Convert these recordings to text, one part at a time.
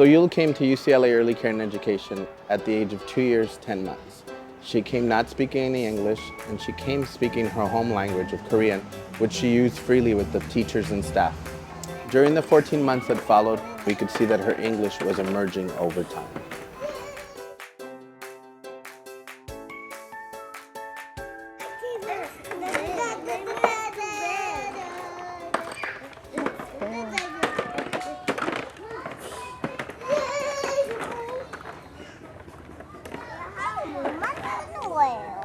Soyul came to UCLA Early Care and Education at the age of 2 years, 10 months. She came not speaking any English, and she came speaking her home language of Korean, which she used freely with the teachers and staff. During the 14 months that followed, we could see that her English was emerging over time.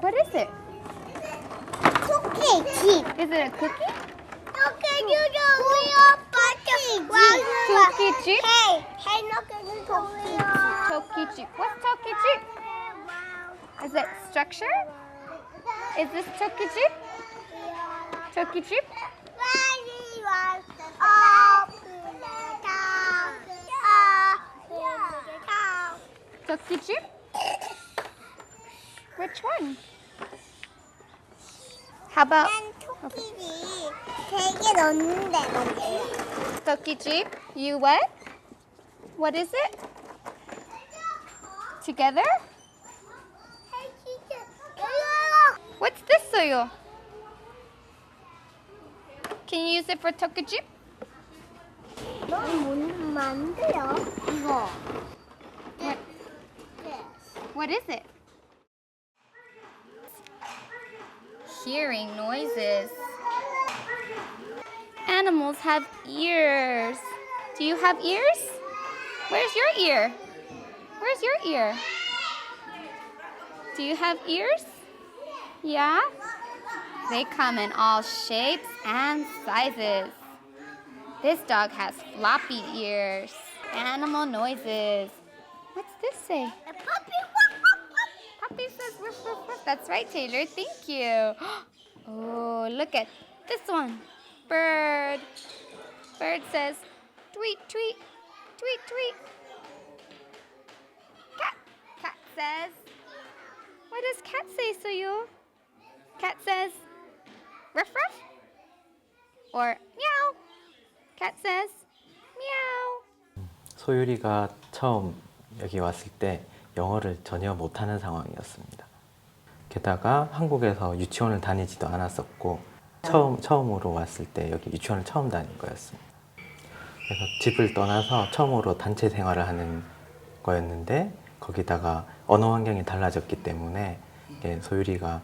What is it? Cookie. Is it a cookie? Cookie chip? Hey, look at the cookie. Toki chip. What's toki chip? Is it structure? Is this toki chip? Toki chip? Toki chip? Which one? How about 되게 넣는데 toki chip? You what? What is it? Together? What's this, Soyul? Can you use it for toki chip? 넌못 만들어 이거. What? What is it? Hearing noises. Animals have ears. Do you have ears? Where's your ear? Where's your ear? Do you have ears? Yeah? They come in all shapes and sizes. This dog has floppy ears. Animal noises. What's this say? Puppy says woof, woof, woof. That's right, Taylor. Thank you. Oh, look at this one. Bird. Bird says tweet, tweet, tweet, tweet. Cat. Cat says. What does cat say, Soyul? Cat says ruff, ruff. Or meow. Cat says meow. 소율이가 처음 여기 왔을 때 영어를 전혀 못하는 상황이었습니다. 게다가 한국에서 유치원을 다니지도 않았었고 처음으로 왔을 때 여기 유치원을 처음 다닌 거였습니다. 그래서 집을 떠나서 처음으로 단체 생활을 하는 거였는데 거기다가 언어 환경이 달라졌기 때문에 소율이가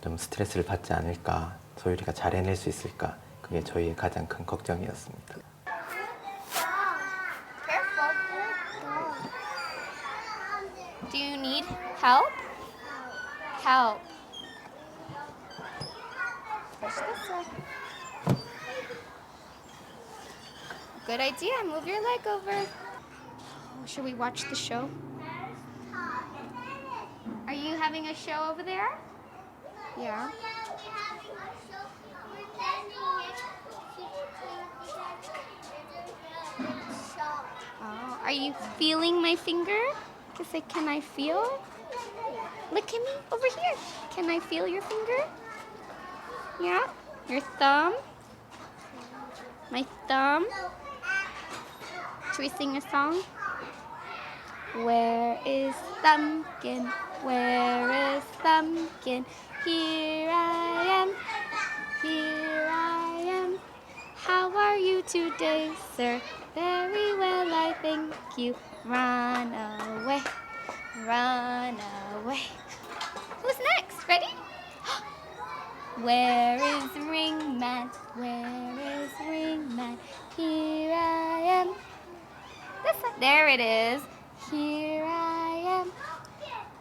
좀 스트레스를 받지 않을까, 소율이가 잘 해낼 수 있을까, 그게 저희의 가장 큰 걱정이었습니다. Do you need help? Help. Push this way. Good idea. Move your leg over. Oh, should we watch the show? Are you having a show over there? Yeah. Oh, are you feeling my finger? Say, can I feel? Look at me over here. Can I feel your finger? Yeah? Your thumb? My thumb? Should we sing a song? Where is Thumbkin? Where is Thumbkin? Here I am. Here I am. How are you today, sir? Very well, I thank you. Run away, run away. Who's next? Ready? Where is Ringman? Where is Ringman? Here I am. This one. There it is. Here I am.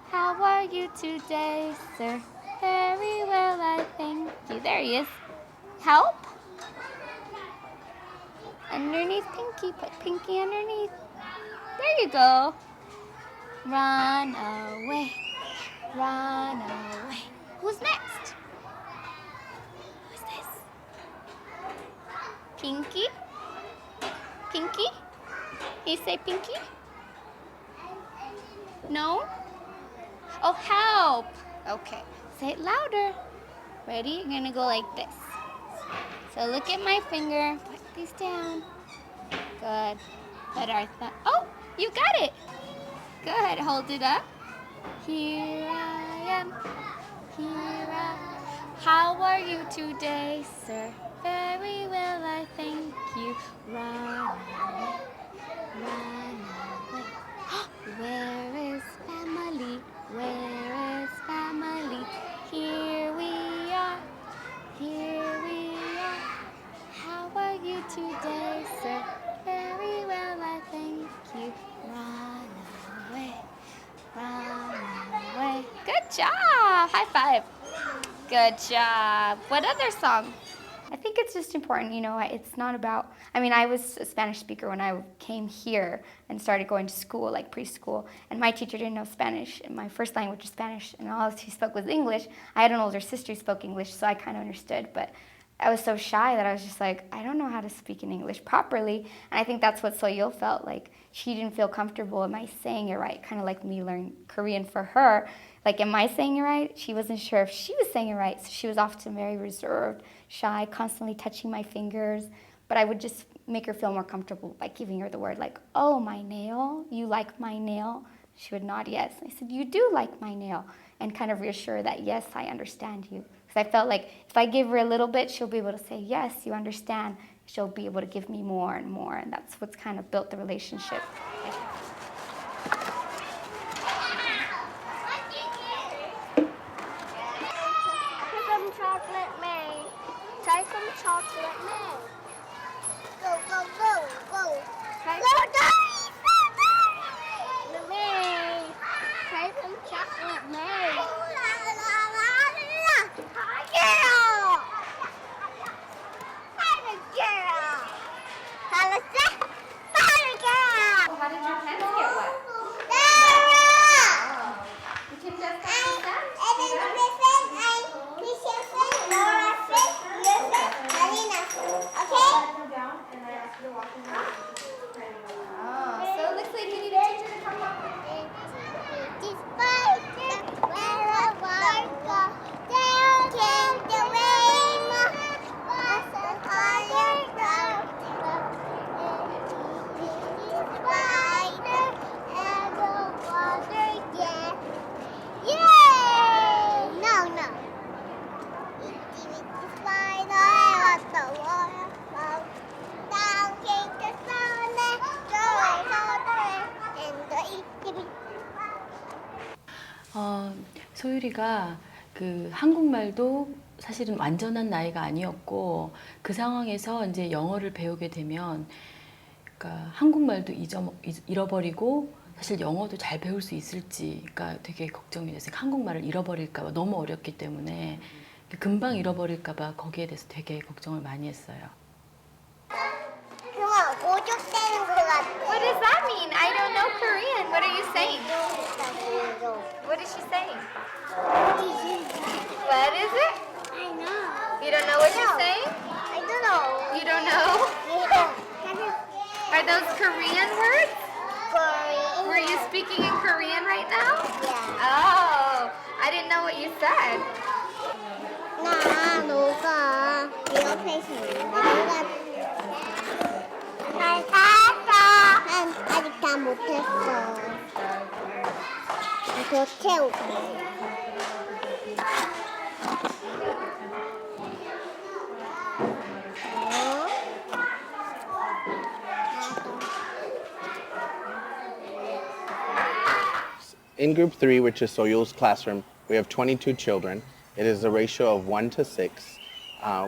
How are you today, sir? Very well, I thank you. There he is. Help? Underneath Pinky. Put Pinky underneath. There you go. Run away. Run away. Who's next? Who's this? Pinky? Pinky? You say Pinky? No? Oh, help. Okay. Say it louder. Ready? You're going to go like this. So look at my finger. Put these down. Good. Put our thumb. Oh, You got it. Good. Hold it up. Here I am. Here I am. How are you today, sir? Very well, I thank you. Run away. Run away. Where is family? Where is family? Here we are. Here we are. How are you today, sir? Very well, I thank you. Run away. Run away. Good job. High five. Good job. What other song? I think it's just important, it's not about, I was a Spanish speaker when I came here and started going to school, like preschool, and my teacher didn't know Spanish, and my first language was Spanish, and all she spoke was English. I had an older sister who spoke English, so I kind of understood, but I was so shy that I was just like, I don't know how to speak in English properly, and I think that's what Soyul felt like. She didn't feel comfortable, am I saying it right? Kind of like me learning Korean for her. Like, am I saying it right? She wasn't sure if she was saying it right, so she was often very reserved, shy, constantly touching my fingers. But I would just make her feel more comfortable by giving her the word, like, oh, my nail, you like my nail? She would nod yes. I said, you do like my nail, and kind of reassure that, yes, I understand you. Because I felt like if I give her a little bit, she'll be able to say, yes, you understand. She'll be able to give me more, and that's what's kind of built the relationship. Chocolate Mary. Try some chocolate Mary. Go, go, go, go. Try go, Daddy! Mary. Try some chocolate Mary. La, la, la, la. Hi, girl. Hi, girl. Hi, girl. How did your hands get wet? You can just so it looks like you need a teacher to come up. 소율이가 그 한국말도 사실은 완전한 나이가 아니었고 그 상황에서 이제 영어를 배우게 되면 그러니까 한국말도 잃어버리고 사실 영어도 잘 배울 수 있을지가 되게 걱정이 됐어요. 한국말을 잃어버릴까 봐 너무 어렵기 때문에 금방 잃어버릴까 봐 거기에 대해서 되게 걱정을 많이 했어요. 그만 오죽되는 것 같아. What does that mean? I don't know Korean. What are you saying? What is she saying? What is it? I know. You don't know what she's saying? I don't know. You don't know? Are those Korean words? Korean. Were you speaking in Korean right now? Yeah. Oh, I didn't know what you said. 너가 네 옆에 있었는데 너가 잘 살았어. 난 아직 다 못했어. 더 채우고. In group 3, which is Soyul's classroom, we have 22 children. It is a ratio of 1 to 6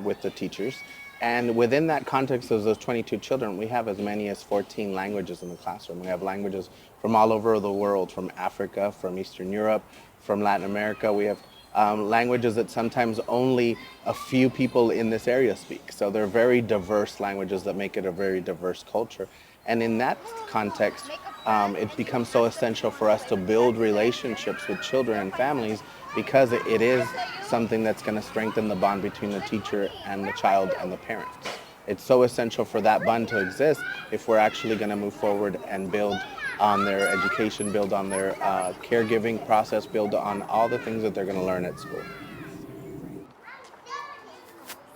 with the teachers. And within that context of those 22 children, we have as many as 14 languages in the classroom. We have languages from all over the world, from Africa, from Eastern Europe, from Latin America. We have languages that sometimes only a few people in this area speak. So they're very diverse languages that make it a very diverse culture. And in that context, it becomes so essential for us to build relationships with children and families because it is something that's going to strengthen the bond between the teacher and the child and the parents. It's so essential for that bond to exist if we're actually going to move forward and build on their education, build on their caregiving process, build on all the things that they're going to learn at school.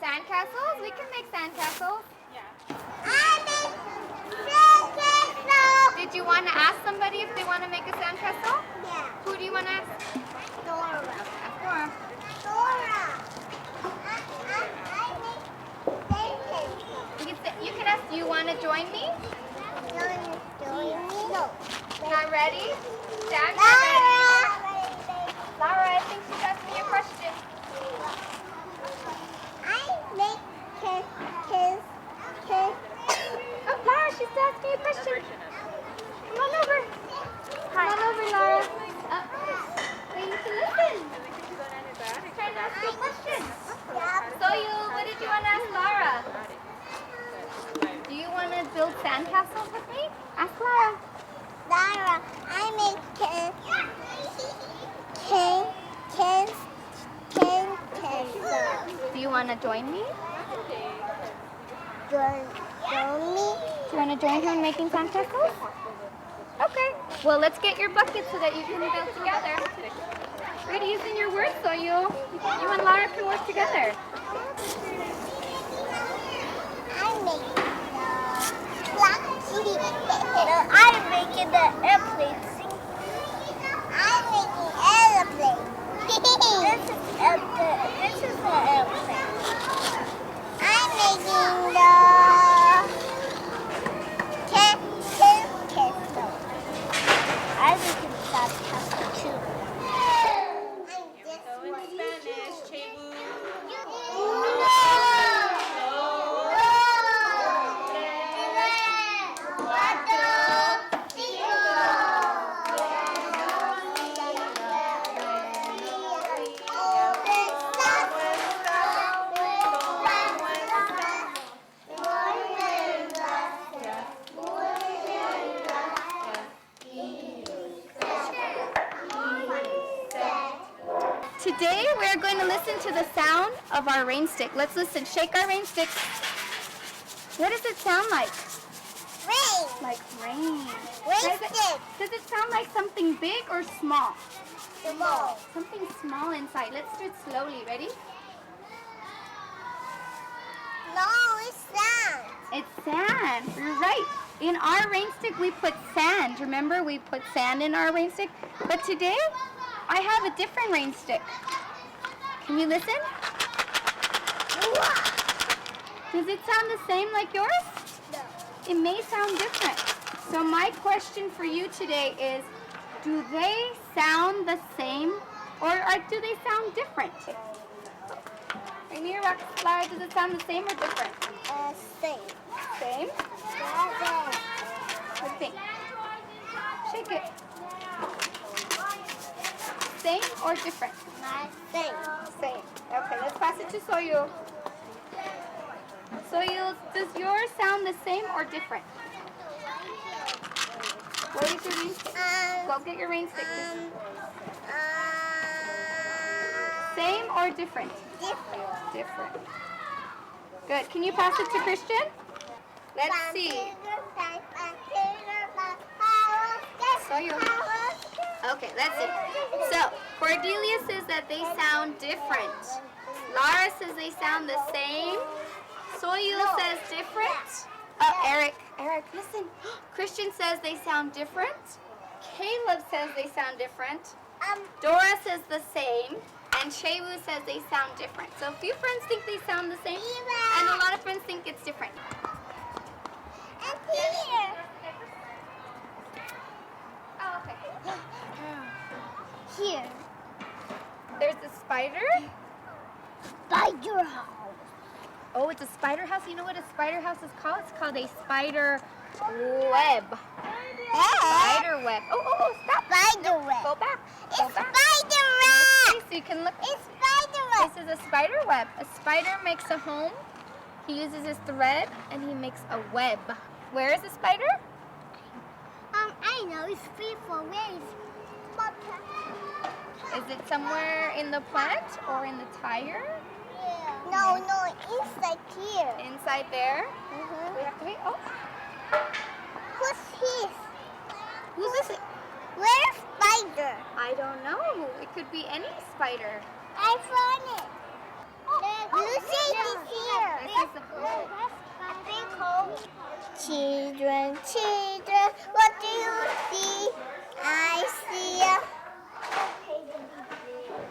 Sandcastles? We can make sandcastles. I make sandcastle. Did you want to ask Anybody want to make a sandcastle? Yeah. Who do you want to ask? Dora. Ask Dora. Dora. I make You can ask, do you want to join me? No. Not ready? Dad, not ready? Lara, I think she's asking you a question. I make kiss. Oh, Lara, she's asking you a question. Come on over. Come on over, Lara. Wait, you can listen. She's trying to ask you a question. Soyul, what did you want to ask Lara? Do you want to build sandcastles with me? Ask Lara. Lara, I make kiss. Do you want to join me? Join me. Do you want to join her in making sandcastles? Okay. Well, let's get your bucket so that you can build together. Good using your words, so you and Lara can work together. I'm making the airplane. I'm making airplane. This is the airplane. I'm making the castle. I'm making that castle too. Today we're going to listen to the sound of our rain stick. Let's listen. Shake our rain stick. What does it sound like? Rain. Like rain. Rain stick. Does it sound like something big or small? Small. Something small inside. Let's do it slowly. Ready? No, it's sand. It's sand. You're right. In our rain stick we put sand. Remember we put sand in our rain stick? But today I have a different rain stick. Can you listen? Does it sound the same like yours? No. It may sound different. So my question for you today is, do they sound the same or do they sound different? Right here, Lara, does it sound the same or different? Same. Same? Let's see. Shake it. Same or different? Same. Same. Okay, let's pass it to Soyul. Soyul, does yours sound the same or different? Where is your rain stick? Go get your rain stick. Same or different? Different. Different. Good. Can you pass it to Christian? Let's see. Soyul. Okay, let's see. So, Cordelia says that they sound different. Lara says they sound the same. Soyul says different. Eric, listen. Christian says they sound different. Caleb says they sound different. Dora says the same. And Shewu says they sound different. So a few friends think they sound the same. And a lot of friends think it's different. And here. Oh, okay. Here. There's a spider. Spider house. Oh, it's a spider house. You know what a spider house is called? It's called a spider web. Spider web. Oh, stop. Spider web. Go back. It's Go back. spider web. Okay, so you can look. It's spider web. This is a spider web. A spider makes a home. He uses his thread and he makes a web. Where is the spider? I know. It's free for waves. Is it somewhere in the plant or in the tire? No, inside here. Inside there? Mm-hmm. We have to wait. Oh, Who's his? who's this? Where's spider? I don't know. It could be any spider. I found it. Lucy is here. This is the A big hole. Children, what do you see? I see a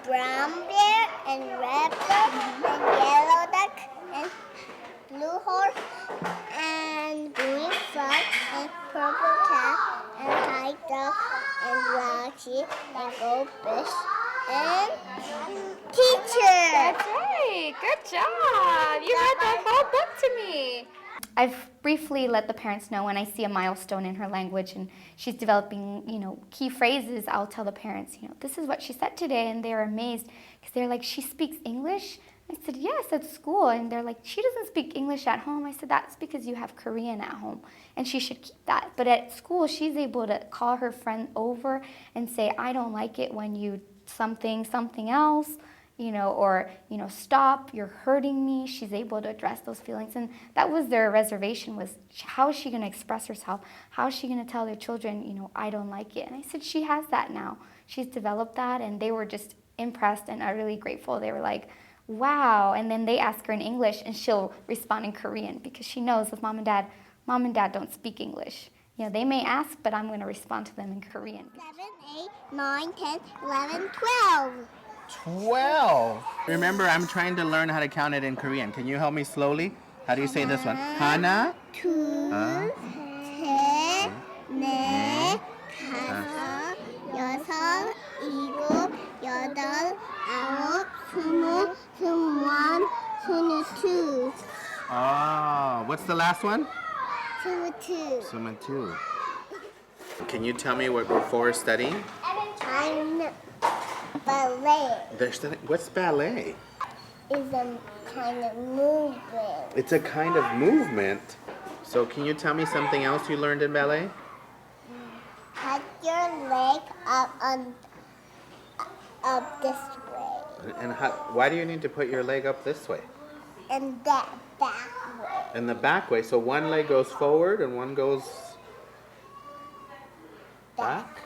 brown bear and red bird and yellow duck and blue horse and green frog and purple cat and white dog and black sheep and goldfish and teacher. That's right. Good job. You read the whole book to me. I've briefly let the parents know when I see a milestone in her language and she's developing, key phrases, I'll tell the parents, this is what she said today, and they're amazed because they're like, she speaks English? I said, yes, at school. And they're like, she doesn't speak English at home. I said, that's because you have Korean at home and she should keep that. But at school, she's able to call her friend over and say, I don't like it when you something else. Or stop, you're hurting me. She's able to address those feelings. And that was their reservation, was how is she going to express herself? How is she going to tell their children, I don't like it? And I said, she has that now. She's developed that, and they were just impressed and utterly grateful. They were like, wow. And then they ask her in English, and she'll respond in Korean because she knows with mom and dad don't speak English. They may ask, but I'm going to respond to them in Korean. 7, 8, 9, 10, 11, 12. 12. Remember, I'm trying to learn how to count it in Korean. Can you help me slowly? How do you say this one? Hana, 둘, 셋, 넷, 다섯, 여섯, 일곱, 여덟, 아홉, 스무, 스물한, 스물둘. Oh, what's the last one? 스물둘. 22. Can you tell me what we're studying? I'm ballet. What's ballet? Is a kind of movement. It's a kind of movement. So can you tell me something else you learned in ballet? Put your leg up this way. And why do you need to put your leg up this way? And that back way. In the back way. So one leg goes forward and one goes back?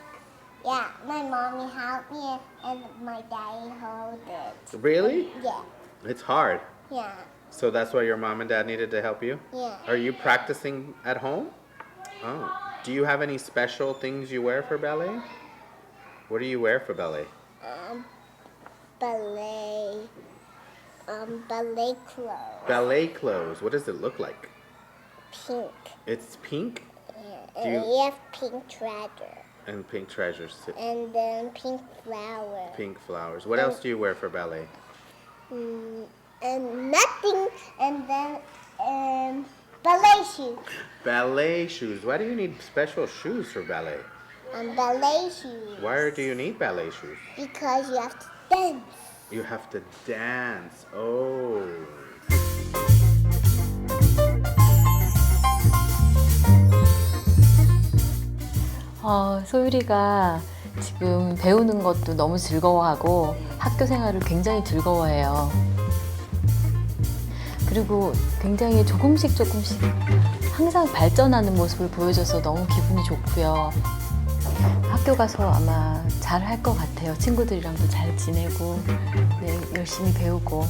Yeah, my mommy helped me and my daddy held it. Really? Yeah, It's hard. yeah, So that's why your mom and dad needed to help you? yeah. Are you practicing at home? Oh. Do you have any special things you wear for ballet? What do you wear for ballet? Ballet. Ballet clothes. Ballet clothes. What does it look like? Pink. It's pink? Yeah, Do and you- we have pink treasure. And pink treasures. And then pink flower. Pink flowers. What else do you wear for ballet? And nothing. And then ballet shoes. Ballet shoes. Why do you need special shoes for ballet? Ballet shoes. Why do you need ballet shoes? Because you have to dance. You have to dance. Oh. 소율이가 지금 배우는 것도 너무 즐거워하고 학교 생활을 굉장히 즐거워해요. 그리고 굉장히 조금씩 항상 발전하는 모습을 보여줘서 너무 기분이 좋고요. 학교 가서 아마 잘 할 것 같아요. 친구들이랑도 잘 지내고, 네, 열심히 배우고.